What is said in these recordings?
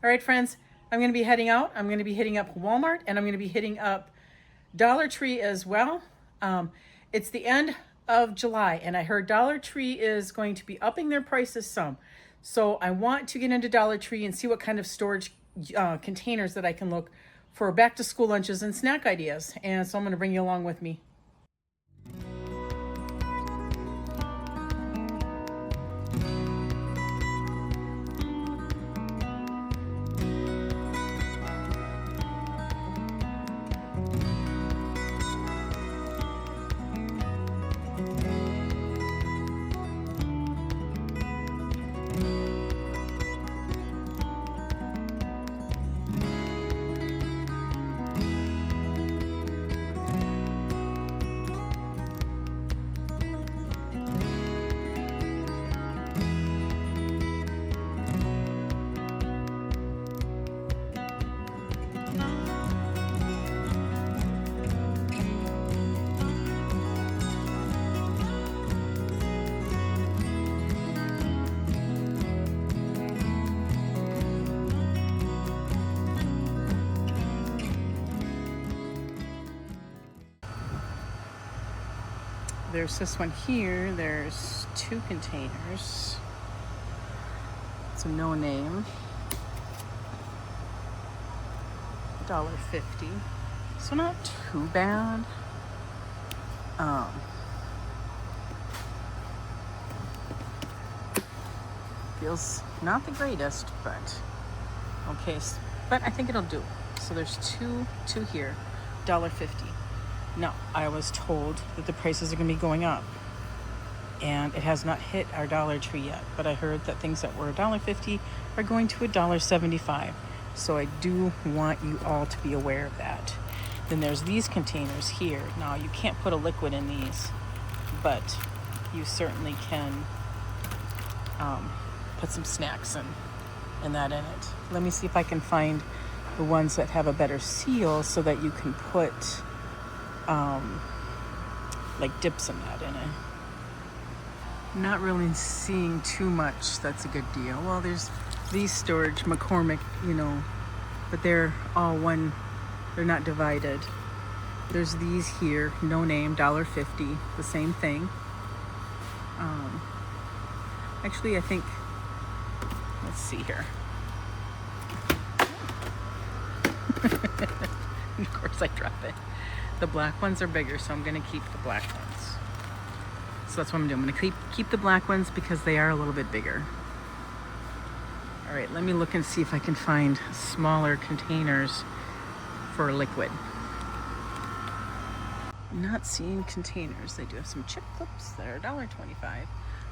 All right, friends, I'm going to be heading out. I'm going to be hitting up Walmart, and I'm going to be hitting up Dollar Tree as well. It's the end of July, and I heard Dollar Tree is going to be upping their prices some. So I want to get into Dollar Tree and see what kind of storage containers that I can look for back to school lunches and snack ideas. And so I'm going to bring you along with me. There's this one here. There's 2 containers. It's a no name. $1.50. So not too bad. Feels not the greatest, but okay. But I think it'll do. So there's two here, $1.50. Now, I was told that the prices are going to be going up, and it has not hit our Dollar Tree yet, but I heard that things that were $1.50 are going to $1.75. So I do want you all to be aware of that. Then there's these containers here. Now, you can't put a liquid in these, but you certainly can put some snacks and that in it. Let me see if I can find the ones that have a better seal so that you can put like dips and that in it. Not really seeing too much. That's a good deal. Well, there's these storage, McCormick, but they're all one. They're not divided. There's these here, no name, $1.50, the same thing. Actually, I think, let's see here. Of course I drop it. The black ones are bigger, so I'm going to keep the black ones. So that's what I'm doing. I'm going to keep the black ones because they are a little bit bigger. All right, let me look and see if I can find smaller containers for liquid. Not seeing containers. They do have some chip clips that are $1.25.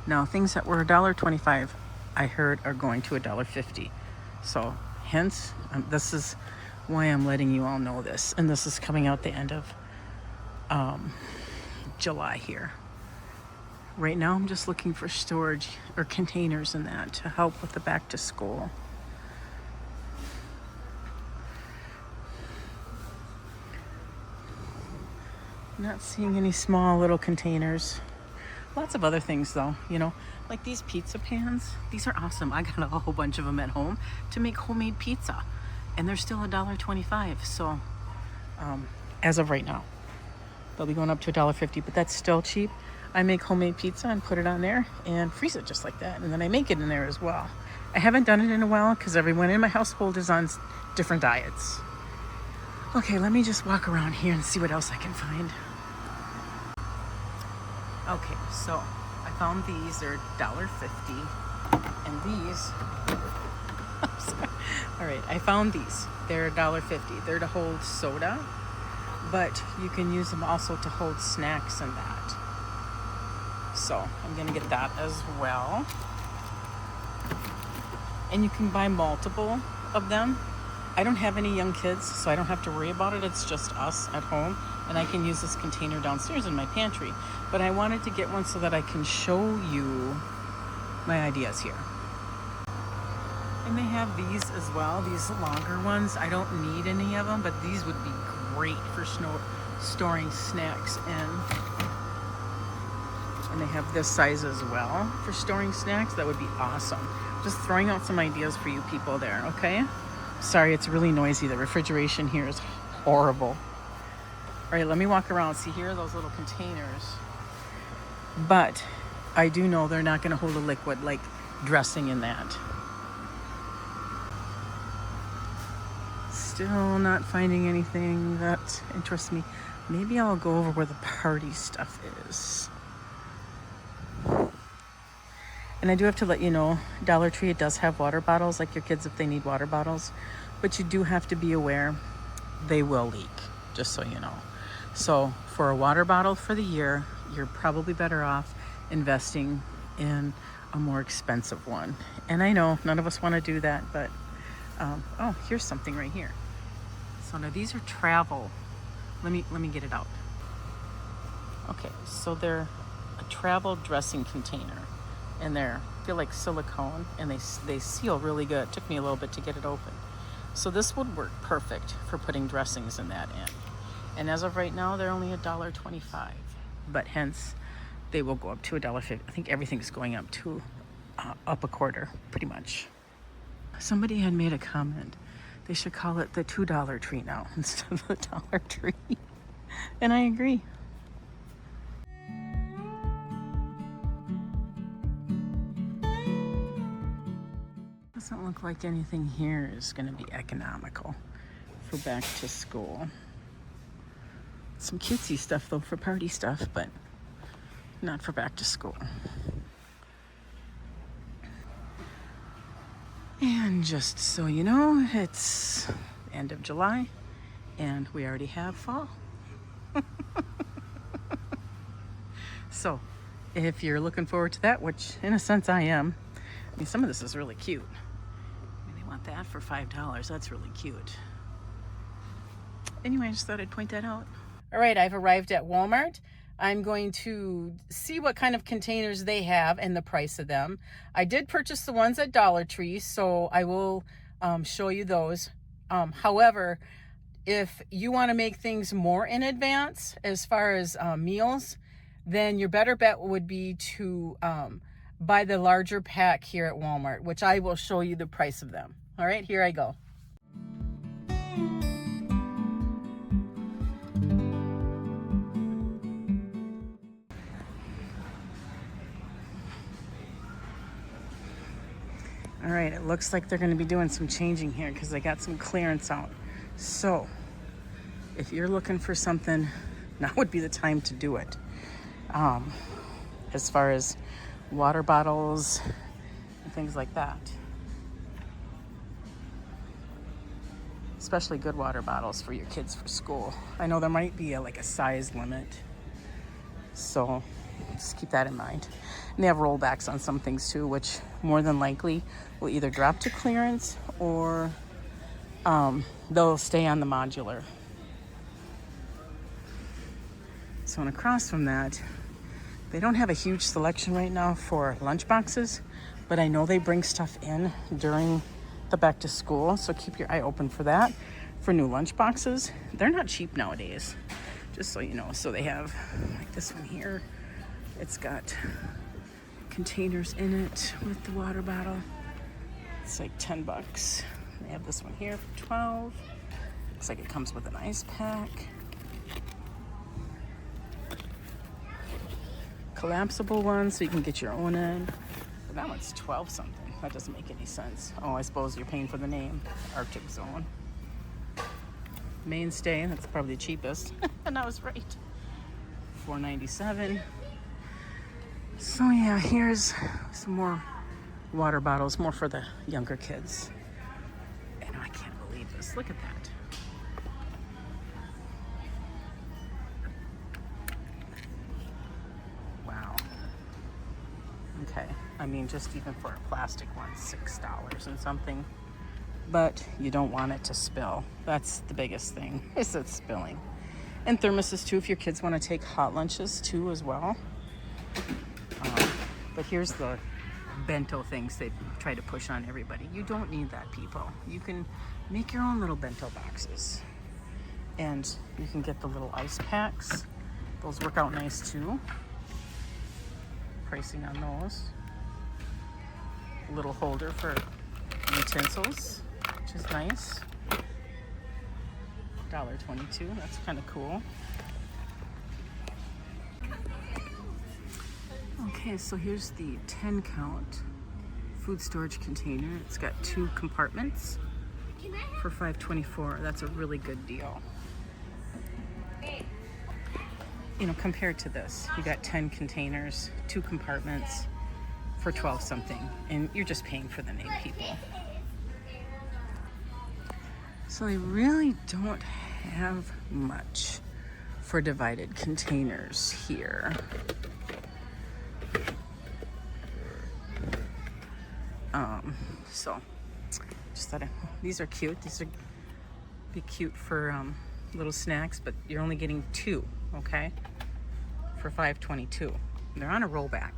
Now, things that were $1.25, I heard are going to $1.50. So, hence, this is why I'm letting you all know this, and this is coming out the end of July here. Right now I'm just looking for storage or containers in that to help with the back to school. Not seeing any small little containers. Lots of other things though, like these pizza pans. These are awesome. I got a whole bunch of them at home to make homemade pizza. And they're still $1.25. So as of right now, they'll be going up to $1.50, but that's still cheap. I make homemade pizza and put it on there and freeze it just like that. And then I make it in there as well. I haven't done it in a while because everyone in my household is on different diets. Okay, let me just walk around here and see what else I can find. Okay, so I found these. They're $1.50. And these... I'm sorry. All right, I found these. They're $1.50. They're to hold soda, but you can use them also to hold snacks and that. So I'm gonna get that as well. And you can buy multiple of them. I don't have any young kids, so I don't have to worry about it. It's just us at home, and I can use this container downstairs in my pantry. But I wanted to get one so that I can show you my ideas here. And they have these as well, these longer ones. I don't need any of them, but these would be great for storing snacks in. And they have this size as well for storing snacks. That would be awesome. Just throwing out some ideas for you people there, okay? Sorry, it's really noisy. The refrigeration here is horrible. All right, let me walk around. See, here are those little containers. But I do know they're not going to hold a liquid like dressing in that. Still not finding anything that interests me. Maybe I'll go over where the party stuff is. And I do have to let you know, Dollar Tree, it does have water bottles, like your kids if they need water bottles. But you do have to be aware they will leak, just so you know. So for a water bottle for the year, you're probably better off investing in a more expensive one. And I know none of us want to do that, but oh, here's something right here. So now these are travel. Let me get it out. Okay, so they're a travel dressing container, and they're feel like silicone, and they seal really good. It took me a little bit to get it open. So this would work perfect for putting dressings in that in. And as of right now, they're only $1.25, but hence they will go up to $1.50. I think everything's going up to up a quarter, pretty much. Somebody had made a comment. They should call it the $2 tree now instead of the Dollar Tree. And I agree. Doesn't look like anything here is going to be economical for back to school. Some cutesy stuff though for party stuff, but not for back to school. And just so you know, it's the end of July and we already have fall. So if you're looking forward to that, which in a sense I am, I mean, some of this is really cute. I mean, they want that for $5. That's really cute. Anyway, I just thought I'd point that out. All right, I've arrived at Walmart. I'm going to see what kind of containers they have and the price of them. I did purchase the ones at Dollar Tree, so I will show you those. However, if you want to make things more in advance as far as meals, then your better bet would be to buy the larger pack here at Walmart, which I will show you the price of them. All right, here I go. All right, it looks like they're going to be doing some changing here because they got some clearance out. So if you're looking for something, now would be the time to do it. As far as water bottles and things like that. Especially good water bottles for your kids for school. I know there might be like a size limit. So just keep that in mind. And they have rollbacks on some things too, which more than likely will either drop to clearance or they'll stay on the modular. So and across from that, they don't have a huge selection right now for lunch boxes, but I know they bring stuff in during the back to school, so keep your eye open for that. For new lunch boxes, they're not cheap nowadays, just so you know. So they have like this one here. It's got containers in it with the water bottle. It's like $10. They have this one here for $12. Looks like it comes with an ice pack. Collapsible one, so you can get your own in. But that one's 12 something. That doesn't make any sense. Oh, I suppose you're paying for the name. Arctic Zone. Mainstay, that's probably the cheapest. And I was right. $4.97. So yeah, here's some more water bottles, more for the younger kids. And I can't believe this. Look at that. Wow. Okay, I mean, just even for a plastic one, $6 and something. But you don't want it to spill. That's the biggest thing, is it spilling. And thermoses too, if your kids want to take hot lunches too as well. But here's the bento things they try to push on everybody. You don't need that, people. You can make your own little bento boxes. And you can get the little ice packs. Those work out nice too. Pricing on those. A little holder for utensils, which which is nice. $1.22, that's kind of cool. Okay, so here's the 10 count food storage container. It's got 2 compartments for $5.24. That's a really good deal. You know, compared to this, you got 10 containers, 2 compartments for 12 something, and you're just paying for the name, people. So they really don't have much for divided containers here. So just thought these are cute. These are be cute for little snacks, but you're only getting 2, okay, for $5.22. They're on a rollback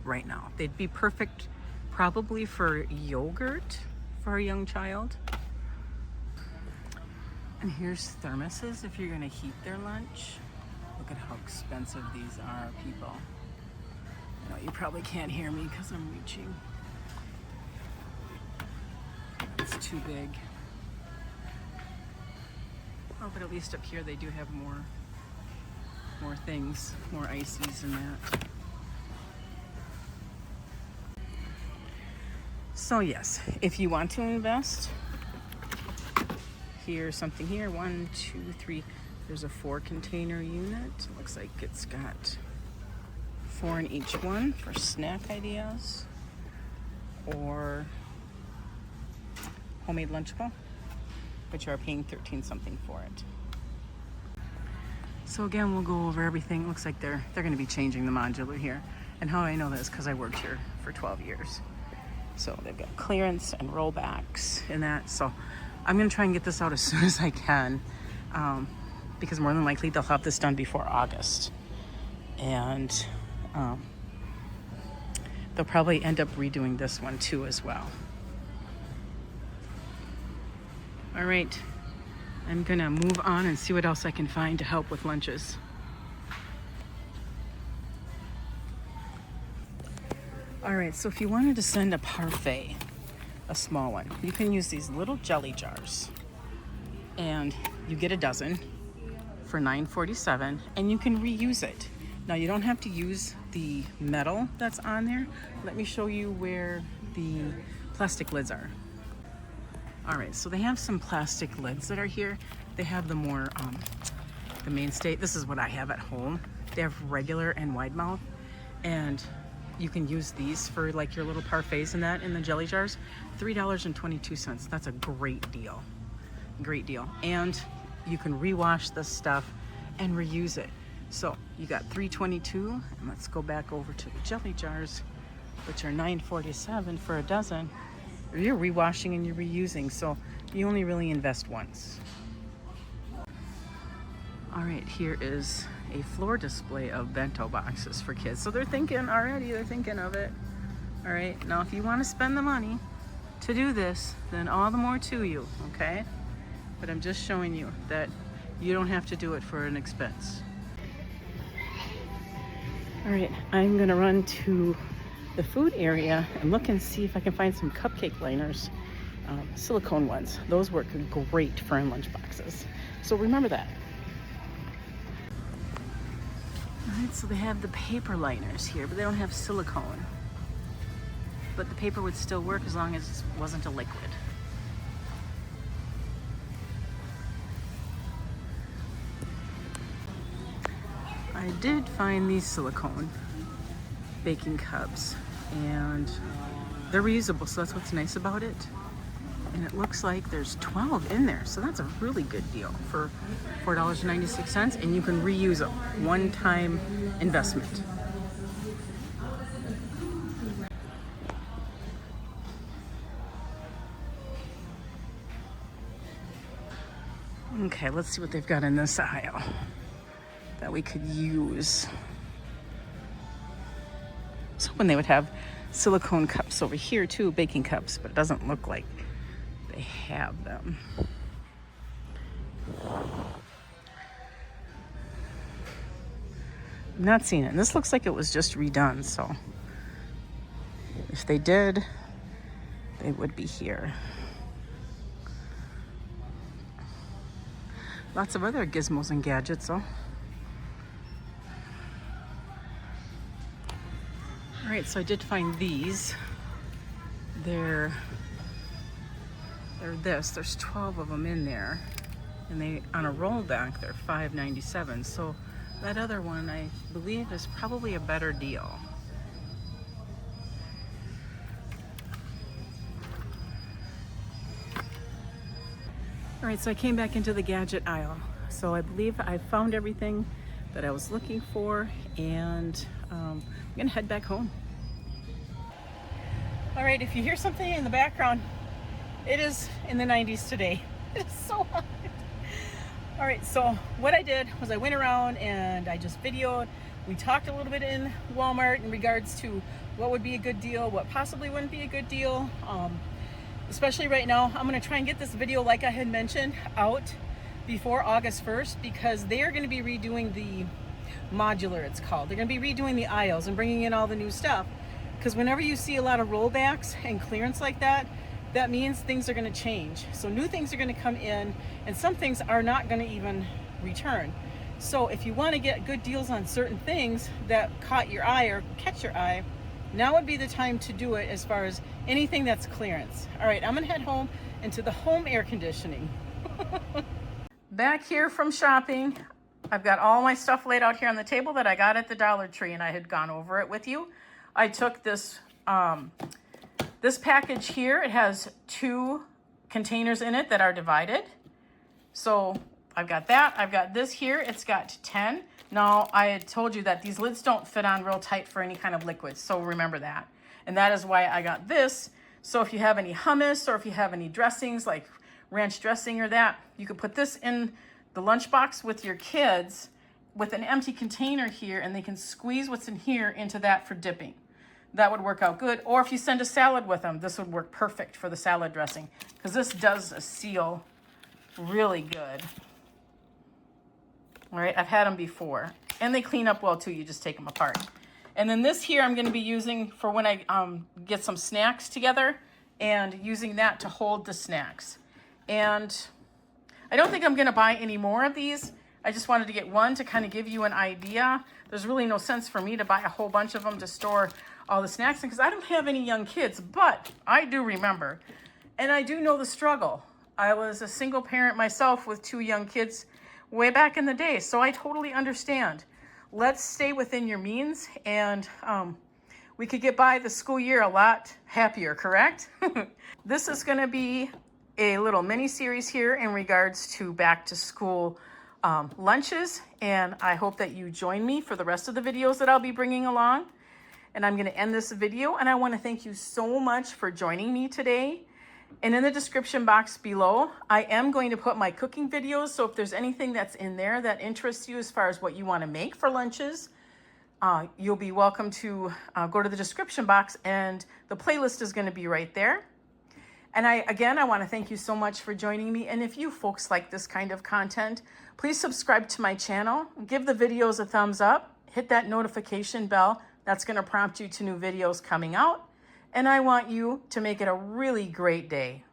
right now. They'd be perfect probably for yogurt for a young child. And here's thermoses if you're gonna heat their lunch. Look at how expensive these are, people. I know you probably can't hear me because I'm reaching. It's too big. Oh, but at least up here they do have more things, more ices and that. So yes, if you want to invest, here's something here. 1, 2, 3. There's a 4 container unit. Looks like it's got 4 in each one for snack ideas or homemade Lunchable, but you are paying 13 something for it. So again, we'll go over everything. Looks like they're going to be changing the modular here. And how I know that is because I worked here for 12 years. So they've got clearance and rollbacks and that. So I'm going to try and get this out as soon as I can, because more than likely they'll have this done before August. And they'll probably end up redoing this one too as well. All right, I'm gonna move on and see what else I can find to help with lunches. All right, so if you wanted to send a parfait, a small one, you can use these little jelly jars, and you get a dozen for $9.47, and you can reuse it. Now you don't have to use the metal that's on there. Let me show you where the plastic lids are. All right, so they have some plastic lids that are here. They have the more, the mainstay. This is what I have at home. They have regular and wide mouth, and you can use these for like your little parfaits and that in the jelly jars. $3.22. That's a great deal. Great deal. And you can rewash this stuff and reuse it. So you got $3.22, and let's go back over to the jelly jars, which are $9.47 for a dozen. You're rewashing and you're reusing, so you only really invest once. All right, here is a floor display of bento boxes for kids. So they're thinking already, they're thinking of it. All right, now if you want to spend the money to do this, then all the more to you, okay? But I'm just showing you that you don't have to do it for an expense. All right, I'm gonna run to the food area and look and see if I can find some cupcake liners, silicone ones. Those work great for in lunch boxes. So remember that. All right, so they have the paper liners here, but they don't have silicone. But the paper would still work as long as it wasn't a liquid. I did find these silicone baking cups, and they're reusable, so that's what's nice about it. And it looks like there's 12 in there, so that's a really good deal for $4.96, and you can reuse them. One-time investment. Okay, let's see what they've got in this aisle that we could use. So when they would have silicone cups over here too, baking cups, but it doesn't look like they have them. I'm not seeing it. And this looks like it was just redone, so if they did, they would be here. Lots of other gizmos and gadgets though. All right, so I did find these. They're there's 12 of them in there, and they on a rollback they're $5.97. So that other one I believe is probably a better deal. All right, so I came back into the gadget aisle. So I believe I found everything that I was looking for, and I'm gonna head back home. All right, if you hear something in the background, it is in the 90s today. It is so hot. All right, so what I did was I went around and I just videoed. We talked a little bit in Walmart in regards to what would be a good deal, what possibly wouldn't be a good deal. Especially right now, I'm gonna try and get this video, like I had mentioned, out before August 1st, because they are gonna be redoing the modular, it's called. They're gonna be redoing the aisles and bringing in all the new stuff. Because whenever you see a lot of rollbacks and clearance like that, that means things are going to change. So new things are going to come in, and some things are not going to even return. So if you want to get good deals on certain things that caught your eye or catch your eye, now would be the time to do it as far as anything that's clearance. All right, I'm going to head home into the home air conditioning. Back here from shopping, I've got all my stuff laid out here on the table that I got at the Dollar Tree, and I had gone over it with you. I took this this package here. It has 2 containers in it that are divided. So I've got that. I've got this here. It's got 10. Now, I had told you that these lids don't fit on real tight for any kind of liquids, so remember that. And that is why I got this. So if you have any hummus or if you have any dressings like ranch dressing or that, you could put this in the lunchbox with your kids with an empty container here, and they can squeeze what's in here into that for dipping. That would work out good. Or if you send a salad with them, this would work perfect for the salad dressing, because this does seal really good. All right, I've had them before, and they clean up well too. You just take them apart. And then this here I'm going to be using for when I get some snacks together, and using that to hold the snacks. And I don't think I'm going to buy any more of these. I just wanted to get one to kind of give you an idea. There's really no sense for me to buy a whole bunch of them to store all the snacks in, because I don't have any young kids, but I do remember, and I do know the struggle. I was a single parent myself with 2 young kids way back in the day, so I totally understand. Let's stay within your means, and we could get by the school year a lot happier, correct? This is going to be a little mini series here in regards to back to school lunches, and I hope that you join me for the rest of the videos that I'll be bringing along. And I'm going to end this video, and I want to thank you so much for joining me today. And in the description box below, I am going to put my cooking videos, so if there's anything that's in there that interests you as far as what you want to make for lunches, you'll be welcome to go to the description box, and the playlist is going to be right there. And I want to thank you so much for joining me. And if you folks like this kind of content, please subscribe to my channel, give the videos a thumbs up, hit that notification bell. That's going to prompt you to new videos coming out. And I want you to make it a really great day.